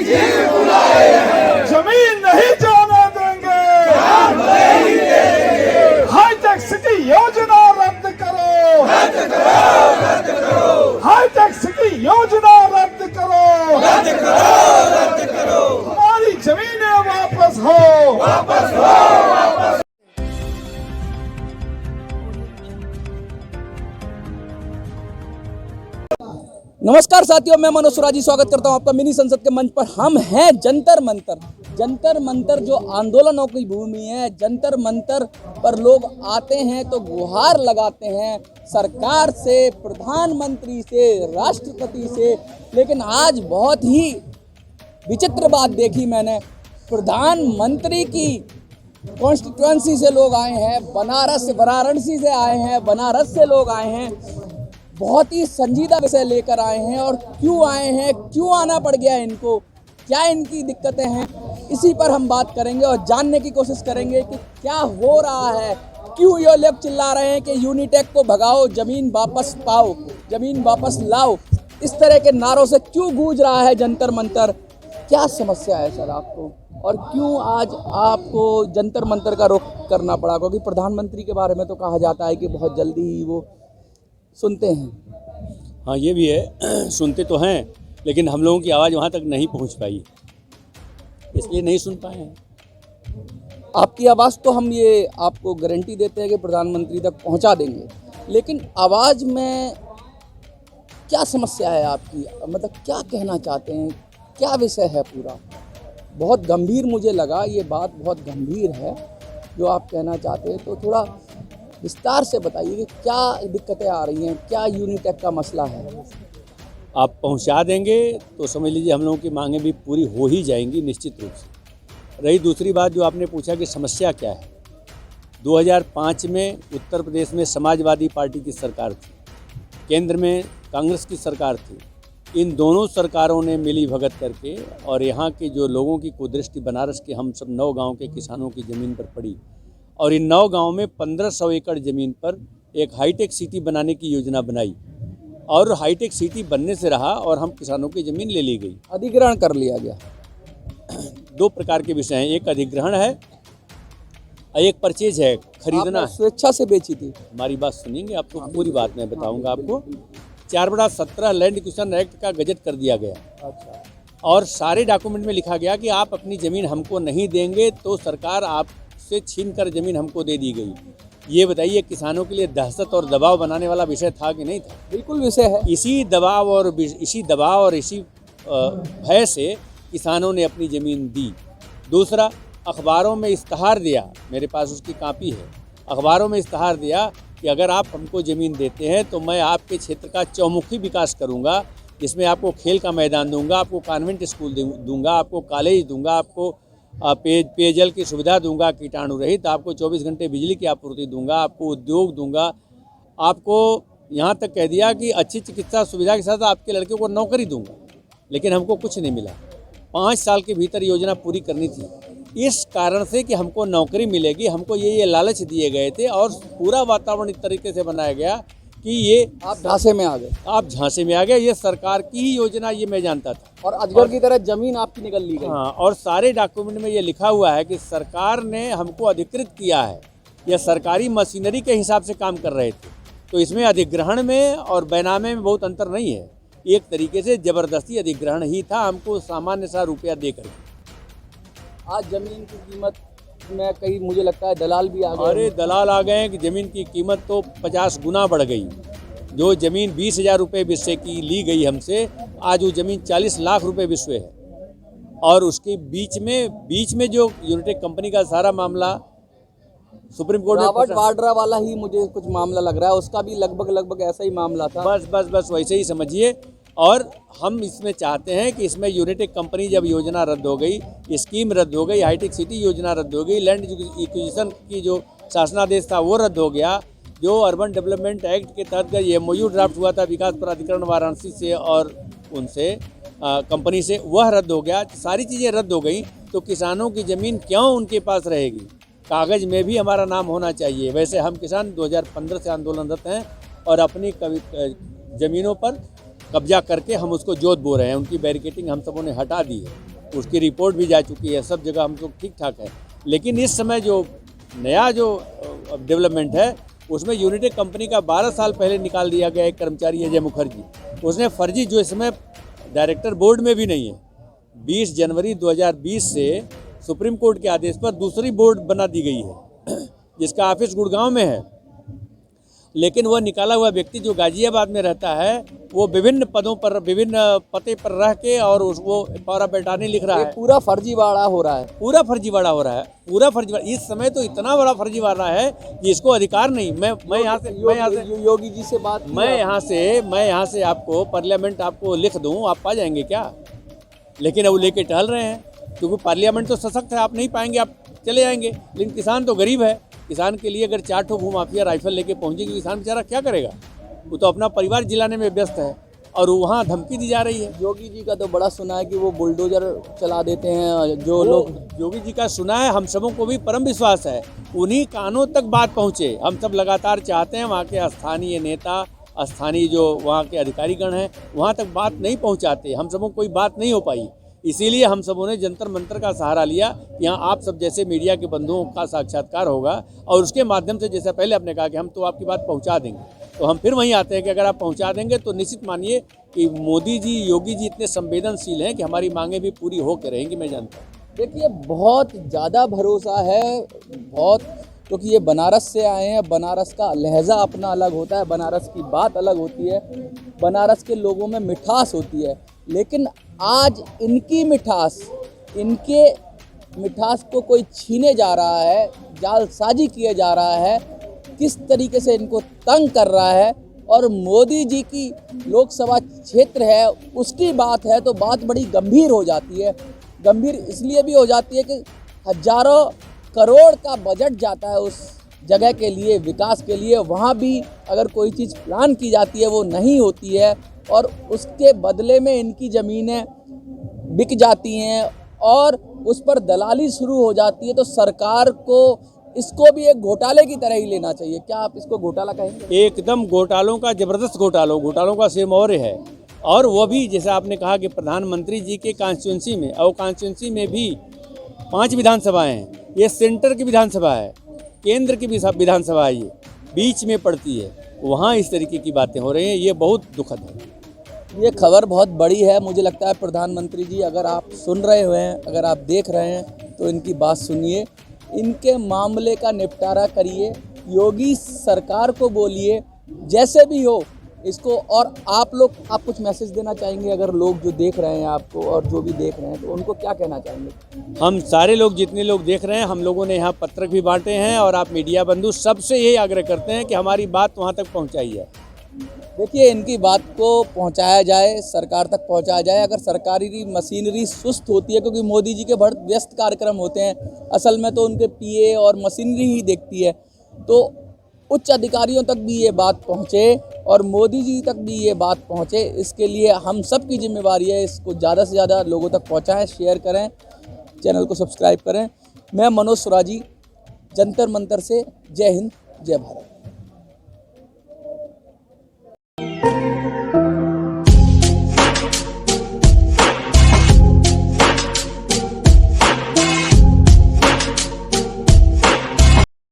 जी बुलाए हैं, जमीन नहीं जाने देंगे, जान भले ही दे देंगे। हाईटेक सिटी योजना रद्द करो, रद्द करो, रद्द करो, हाईटेक सिटी योजना रद्द करो, रद्द करो, रद्द करो। हमारी जमीनें वापस हो, वापस हो, वापस। नमस्कार साथियों, मैं मनोज सुराजी स्वागत करता हूं आपका मिनी संसद के मंच पर। हम हैं जंतर मंतर। जंतर मंतर जो आंदोलनों की भूमि है, जंतर मंतर पर लोग आते हैं तो गुहार लगाते हैं सरकार से, प्रधानमंत्री से, राष्ट्रपति से। लेकिन आज बहुत ही विचित्र बात देखी मैंने। प्रधानमंत्री की कॉन्स्टिट्यूएंसी से लोग आए हैं, वाराणसी से आए हैं, बनारस से लोग आए हैं, बहुत ही संजीदा विषय लेकर आए हैं। और क्यों आए हैं, क्यों आना पड़ गया इनको, क्या इनकी दिक्कतें हैं, इसी पर हम बात करेंगे और जानने की कोशिश करेंगे कि क्या हो रहा है, क्यों ये लोग चिल्ला रहे हैं कि यूनिटेक को भगाओ, ज़मीन वापस पाओ, ज़मीन वापस लाओ। इस तरह के नारों से क्यों गूंज रहा है जंतर मंतर, क्या समस्या है सर आपको, और क्यों आज आपको जंतर मंतर का रुख करना पड़ा? क्योंकि प्रधानमंत्री के बारे में तो कहा जाता है कि बहुत जल्दी ही वो सुनते हैं। हाँ, ये भी है, सुनते तो हैं, लेकिन हम लोगों की आवाज़ वहाँ तक नहीं पहुँच पाई, इसलिए नहीं सुन पाए हैं। आपकी आवाज़ तो हम ये आपको गारंटी देते हैं कि प्रधानमंत्री तक पहुँचा देंगे, लेकिन आवाज़ में क्या समस्या है आपकी? मतलब क्या कहना चाहते हैं, क्या विषय है पूरा? बहुत गंभीर मुझे लगा, ये बात बहुत गंभीर है जो आप कहना चाहते हैं, तो थोड़ा विस्तार से बताइए कि क्या दिक्कतें आ रही हैं, क्या यूनिटेक का मसला है? आप पहुँचा देंगे तो समझ लीजिए हम लोगों की मांगें भी पूरी हो ही जाएंगी निश्चित रूप से। रही दूसरी बात जो आपने पूछा कि समस्या क्या है, 2005 में उत्तर प्रदेश में समाजवादी पार्टी की सरकार थी, केंद्र में कांग्रेस की सरकार थी। इन दोनों सरकारों ने मिली भगत करके और यहाँ के जो लोगों की कुदृष्टि, बनारस के हम सब 9 गाँव के किसानों की ज़मीन पर पड़ी और इन 9 गाँव में 1500 एकड़ ज़मीन पर एक हाईटेक सिटी बनाने की योजना बनाई और हाईटेक सिटी बनने से रहा और हम किसानों की ज़मीन ले ली गई, अधिग्रहण कर लिया गया। 2 प्रकार के विषय हैं, एक अधिग्रहण है, एक परचेज है, खरीदना है। स्वेच्छा से बेची थी? हमारी बात सुनिएंगे, आपको पूरी बात मैं बताऊंगा आपको। 4/17 लैंड एक्विजिशन एक्ट का गजट कर दिया गया। अच्छा। और सारे डॉक्यूमेंट में लिखा गया कि आप अपनी ज़मीन हमको नहीं देंगे तो सरकार आपसे छीन कर ज़मीन हमको दे दी गई। ये बताइए किसानों के लिए दहशत और दबाव बनाने वाला विषय था कि नहीं था? बिल्कुल विषय है। इसी दबाव और इसी भय से किसानों ने अपनी ज़मीन दी। दूसरा, अखबारों में इश्तहार दिया, मेरे पास उसकी कॉपी है, अखबारों में इश्तहार दिया कि अगर आप हमको ज़मीन देते हैं तो मैं आपके क्षेत्र का चौमुखी विकास करूंगा, जिसमें आपको खेल का मैदान दूंगा, आपको कॉन्वेंट स्कूल दूंगा, आपको कॉलेज दूंगा, आपको पेयजल की सुविधा दूंगा कीटाणु रहित, आपको 24 घंटे बिजली की आपूर्ति दूंगा, आपको उद्योग दूंगा, आपको यहाँ तक कह दिया कि अच्छी चिकित्सा सुविधा के साथ आपके लड़के को नौकरी दूंगा। लेकिन हमको कुछ नहीं मिला। 5 साल के भीतर योजना पूरी करनी थी, इस कारण से कि हमको नौकरी मिलेगी, हमको ये लालच दिए गए थे और पूरा वातावरण इस तरीके से बनाया गया कि ये आप झांसे में आ गए। आप झांसे में आ गए। ये सरकार की ही योजना, ये मैं जानता था। और अजगर की तरह जमीन आपकी निकल ली गई। हाँ, और सारे डॉक्यूमेंट में ये लिखा हुआ है कि सरकार ने हमको अधिकृत किया है, यह सरकारी मशीनरी के हिसाब से काम कर रहे थे। तो इसमें अधिग्रहण में और बैनामे में बहुत अंतर नहीं है। एक तरीके से ज़बरदस्ती अधिग्रहण ही था, हमको सामान्य सा रुपया दे कर। आज ज़मीन की कीमत में कहीं मुझे लगता है दलाल भी आ गए। अरे दलाल आ गए कि ज़मीन की कीमत तो 50 गुना बढ़ गई। जो ज़मीन 20,000 रुपये विषय की ली गई हमसे, आज वो ज़मीन 40 लाख रुपए विषय है। और उसके बीच में जो यूनिटेक कंपनी का सारा मामला सुप्रीम कोर्ट में रॉबर्ट वाड्रा वाला ही मुझे कुछ मामला लग रहा है, उसका भी लगभग ऐसा ही मामला था। बस वैसे ही समझिए। और हम इसमें चाहते हैं कि इसमें यूनिटेक कंपनी जब योजना रद्द हो गई, स्कीम रद्द हो गई, हाईटेक सिटी योजना रद्द हो गई, लैंड एक्विजिशन की जो शासनादेश था वो रद्द हो गया, जो अर्बन डेवलपमेंट एक्ट के तहत MOU ड्राफ्ट हुआ था विकास प्राधिकरण वाराणसी से और उनसे कंपनी से, वह रद्द हो गया। सारी चीज़ें रद्द हो गई तो किसानों की ज़मीन क्यों उनके पास रहेगी? कागज़ में भी हमारा नाम होना चाहिए। वैसे हम किसान 2015 से आंदोलनरत हैं और अपनी ज़मीनों पर कब्जा करके हम उसको जोत बो रहे हैं। उनकी बैरिकेटिंग हम सबों ने हटा दी है। उसकी रिपोर्ट भी जा चुकी है, सब जगह हम लोग ठीक ठाक है। लेकिन इस समय जो नया जो डेवलपमेंट है उसमें यूनिटेक कंपनी का 12 साल पहले निकाल दिया गया एक कर्मचारी अजय मुखर्जी, उसने फर्जी, जो इस समय डायरेक्टर बोर्ड में भी नहीं है, 20 जनवरी 2020 से सुप्रीम कोर्ट के आदेश पर दूसरी बोर्ड बना दी गई है जिसका ऑफिस गुड़गांव में है। लेकिन वह निकाला हुआ व्यक्ति जो गाजियाबाद में रहता है वो विभिन्न पदों पर, विभिन्न पते पर रह के और वो पावरा बेटानी लिख रहा ये है। पूरा फर्जीवाड़ा हो रहा है। पूरा फर्जीवाड़ा हो रहा है, पूरा फर्जीवाड़ा। इस समय तो इतना बड़ा फर्जीवाड़ा है कि इसको अधिकार नहीं। मैं यहाँ से योगी जी से बात, मैं यहाँ से आपको पार्लियामेंट आपको लिख दूँ, आप पा जाएंगे क्या? लेकिन अब वो लेके टहल रहे हैं, क्योंकि पार्लियामेंट तो सशक्त है, आप नहीं पाएंगे, आप चले जाएंगे। लेकिन किसान तो गरीब है, किसान के लिए अगर 4 ठो भूमाफिया राइफल लेके पहुंचेगी, किसान बेचारा क्या करेगा? वो तो अपना परिवार जिलाने में व्यस्त है और वहाँ धमकी दी जा रही है। योगी जी का तो बड़ा सुना है कि वो बुलडोजर चला देते हैं जो लोग। योगी जी का सुना है, हम सबों को भी परम विश्वास है, उन्हीं कानों तक बात पहुँचे। हम सब लगातार चाहते हैं वहाँ के स्थानीय नेता, स्थानीय जो वहाँ के अधिकारीगण हैं, वहाँ तक बात नहीं पहुँचाते, हम सबों कोई बात नहीं हो पाई। इसीलिए हम सबों ने जंतर मंतर का सहारा लिया। यहाँ आप सब जैसे मीडिया के बंधुओं का साक्षात्कार होगा और उसके माध्यम से, जैसा पहले आपने कहा कि हम तो आपकी बात पहुँचा देंगे, तो हम फिर वहीं आते हैं कि अगर आप पहुँचा देंगे तो निश्चित मानिए कि मोदी जी, योगी जी इतने संवेदनशील हैं कि हमारी मांगें भी पूरी होकर रहेंगी, मैं जानता हूँ। देखिए, बहुत ज़्यादा भरोसा है, बहुत, क्योंकि ये बनारस से आए हैं। बनारस का लहजा अपना अलग होता है, बनारस की बात अलग होती है, बनारस के लोगों में मिठास होती है। लेकिन आज इनकी मिठास, इनके मिठास को कोई छीने जा रहा है, जालसाजी किए जा रहा है, किस तरीके से इनको तंग कर रहा है। और मोदी जी की लोकसभा क्षेत्र है, उसकी बात है तो बात बड़ी गंभीर हो जाती है। गंभीर इसलिए भी हो जाती है कि हजारों करोड़ का बजट जाता है उस जगह के लिए, विकास के लिए। वहाँ भी अगर कोई चीज़ प्लान की जाती है वो नहीं होती है और उसके बदले में इनकी ज़मीनें बिक जाती हैं और उस पर दलाली शुरू हो जाती है। तो सरकार को इसको भी एक घोटाले की तरह ही लेना चाहिए। क्या आप इसको घोटाला कहेंगे? एकदम घोटालों का, जबरदस्त घोटालों का सिरमौर है। और वो भी जैसा आपने कहा कि प्रधानमंत्री जी के कॉन्स्टिट्यूंसी में, और कॉन्स्टिट्यूंसी में भी 5 विधानसभाएं हैं। ये सेंटर की विधानसभा है, केंद्र की विधानसभा है, ये बीच में पड़ती है। वहाँ इस तरीके की बातें हो रही हैं, ये बहुत दुखद है। ये खबर बहुत बड़ी है। मुझे लगता है प्रधानमंत्री जी, अगर आप सुन रहे हुए हैं, अगर आप देख रहे हैं तो इनकी बात सुनिए, इनके मामले का निपटारा करिए, योगी सरकार को बोलिए, जैसे भी हो इसको। और आप कुछ मैसेज देना चाहेंगे? अगर लोग जो देख रहे हैं आपको और जो भी देख रहे हैं तो उनको क्या कहना चाहेंगे? हम सारे लोग, जितने लोग देख रहे हैं, हम लोगों ने यहाँ पत्रक भी बांटे हैं और आप मीडिया बंधु सबसे यही आग्रह करते हैं कि हमारी बात वहाँ तक पहुँचाई जाए। देखिए, इनकी बात को पहुंचाया जाए, सरकार तक पहुंचाया जाए। अगर सरकारी मशीनरी सुस्त होती है, क्योंकि मोदी जी के बहुत व्यस्त कार्यक्रम होते हैं, असल में तो उनके पीए और मशीनरी ही देखती है, तो उच्च अधिकारियों तक भी ये बात पहुंचे और मोदी जी तक भी ये बात पहुंचे। इसके लिए हम सब की जिम्मेवारी है, इसको ज़्यादा से ज़्यादा लोगों तक पहुंचाएं, शेयर करें, चैनल को सब्सक्राइब करें। मैं मनोज सुराजी, जंतर मंतर से। जय हिंद, जय भारत।